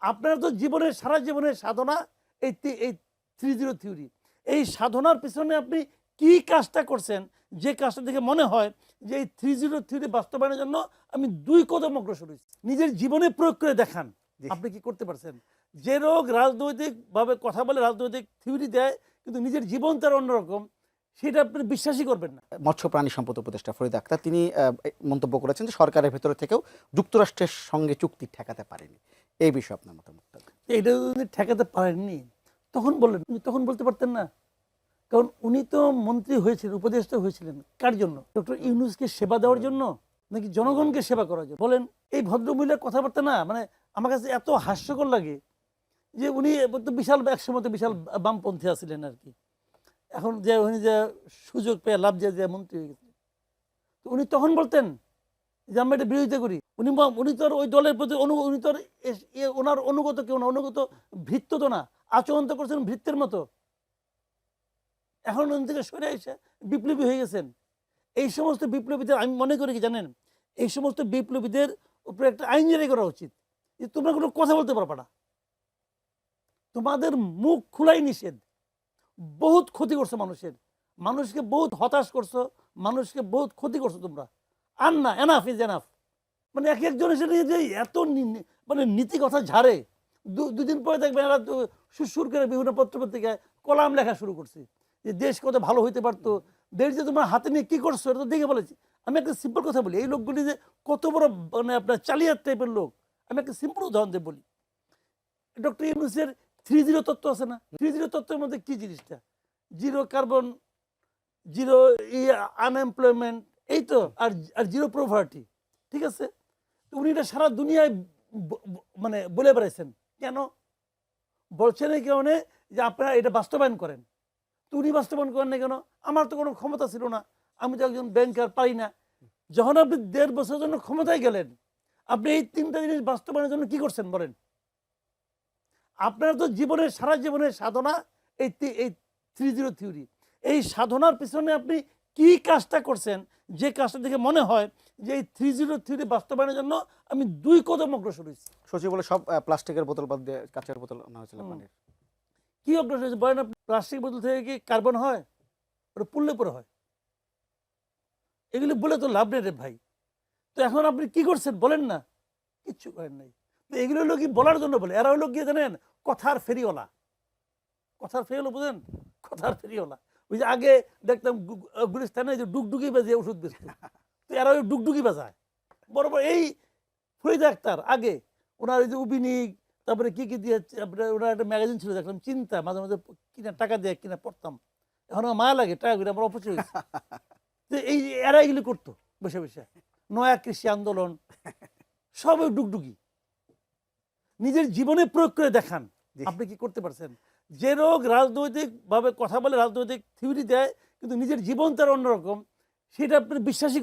আপনার তো জীবনের সারা জীবনের সাধনা এই 3-0 থিওরি। এই সাধনার পিছনে আপনি কি কাজটা করছেন, যে কাজটা দেখে মনে হয় যে এই 3-0 থিওরি বাস্তবায়নের জন্য আমি 2 কদম অগ্রসর হয়েছি। নিজের জীবনে প্রয়োগ করে দেখান আপনি কি করতে পারছেন। যে লোক রাজনৈতিকভাবে কথা বলে, রাজনৈতিক থিওরি দেয়, কিন্তু নিজের জীবন তার অন্যরকম, সেটা আপনি বিশ্বাসই করবেন না। মৎস্য প্রাণী সম্পদ উপদেষ্টা ফরিদ আক্তার তিনি মন্তব্য করেছেন যে সরকারের ভেতরে থেকেও যুক্তরাষ্ট্রের সঙ্গে চুক্তি ঠেকাতে পারেনি। এই বিষয়ে আপনার মতামত? এটা যদি ঠেকাতে পারেননি তখন বললেন, তখন বলতে পারতেন না? কারণ উনি তো মন্ত্রী হয়েছিলেন, উপদেষ্টা হয়েছিলেন কার জন্য? ডক্টর ইউনূসকে সেবা দেওয়ার জন্য নাকি জনগণকে সেবা করার জন্য? বলেন। এই ভদ্রমহিলার কথাবার্তা না মানে আমার কাছে এত হাস্যকর লাগে যে উনি তো বিশাল একসময় তো বিশাল বামপন্থী আছিলেন আর কি। এখন যে উনি যে সুযোগ পেয়ে লাভ যে মন্ত্রী হয়ে গেছেন, তো উনি তখন বলতেন যে আমরা এটা বিরোধিতা করি। উনি তো ওই দলের প্রতি উনি তো ওনার অনুগত কেউ না, অনুগত ভৃত্য তো না, আচরণ তো করছেন ভৃত্যের মতো। এখন উনি থেকে সরে এসে বিপ্লবী হয়ে গেছেন। এই সমস্ত বিপ্লবীদের আমি মনে করি কি জানেন, এই সমস্ত বিপ্লবীদের উপরে একটা আইন জারি করা উচিত যে তোমরা কোনো কথা বলতে পারবে না, তোমাদের মুখ খোলাই নিষেধ। বহুত ক্ষতি করছো মানুষকে বহুত হতাশ করছো, মানুষকে বহুত ক্ষতি করছো তোমরা। আর না, এনাফ ইজ এনাফ। মানে এক একজন এসে যে এত মানে নীতি কথা ঝাড়ে, দুদিন পরে দেখবেন এরা সুর করে বিভিন্ন পত্রপত্রিকায় কলাম লেখা শুরু করছে যে দেশ কত ভালো হইতে পারতো, দেশ যে তোমার হাতে নিয়ে কি করছো এটা তো দেখে বলেছি। আমি একটা সিম্পল কথা বলি, এই লোকগুলি যে কত বড় মানে আপনার চালিয়ার টাইপের লোক, আমি একটা সিম্পল উদাহরণ দিয়ে বলি। ডক্টর ইউনূসের 3-0 তত্ত্ব আছে না? 3-0 তত্ত্বের মধ্যে কি জিনিসটা? 0 কার্বন, 0 আনএমপ্লয়মেন্ট, এই তো, আর 0 প্রভার্টি। ঠিক আছে, উনি এটা সারা দুনিয়ায় মানে বলে বেড়াইছেন। কেন বলছেন? এই কারণে যে আপনারা এটা বাস্তবায়ন করেন। তো উনি বাস্তবায়ন করেন না কেন? আমার তো কোনো ক্ষমতা ছিল না, আমি তো একজন ব্যাংকার, পারি না। যখন আপনি 1.5 বছরের জন্য ক্ষমতায় গেলেন, আপনি এই 3টা জিনিস বাস্তবায়নের জন্য কি করছেন বলেন? আপনার তো জীবনের সারা জীবনের সাধনা এই 3-0 থিওরি। এই সাধনার পিছনে আপনি কি কাজটা করছেন, যে কাজটা দেখে মনে হয় যে এই 3-0 থিওরি বাস্তবায়নের জন্য আমি 2 কদম অগ্রসর হয়েছি। সচিব বলে সব প্লাস্টিকের বোতল বাদ দিয়ে কাঁচের বোতল আনা হয়েছিল পানির। কি অগ্রসর হয়েছে বলেন? প্লাস্টিক বোতল থেকে কি কার্বন হয়? ওটা পুড়লে পরে হয়। এগুলি বলে তো লাভ নেই রে ভাই। তো এখন আপনি কি করছেন বলেন না? কিচ্ছু করেন নাই। তো এগুলো হলো কি বলার জন্য বলে, এরা হলো গিয়ে জানেন কথার ফেরিওয়ালা। কথার ফেরিওয়ালা বুঝেন? কথার ফেরিওয়ালা। ওই যে আগে দেখতাম গুলিস্তানে যে ডুগডুগি বাজিয়ে ওষুধ বেচত, তো এরা ওই ডুগডুগি বাজায় বড় বড়। এই ফরিদ আক্তার আগে ওনার ওই যে উবিনিক, তারপরে কি কি দিয়ে ওনার একটা ম্যাগাজিন ছিল দেখলাম চিন্তা, মাঝে মাঝে কিনা টাকা দিয়ে কিনা পড়তাম। এখন আমার মায়া লাগে টাকা করে আমার অপচয় হয়েছে। তো এই এরা এগুলি করতো বসে বসে, নয়া কৃষি আন্দোলন, সব ওই ডুগডুগি। নিজের জীবনে প্রয়োগ করে দেখান আপনি কি করতে পারছেন। যে লোক রাজনৈতিক ভাবে কথা বলে, রাজনৈতিক থিওরি দেয়, কিন্তু নিজের জীবন তার অন্যরকম, সেটা আপনি বিশ্বাসই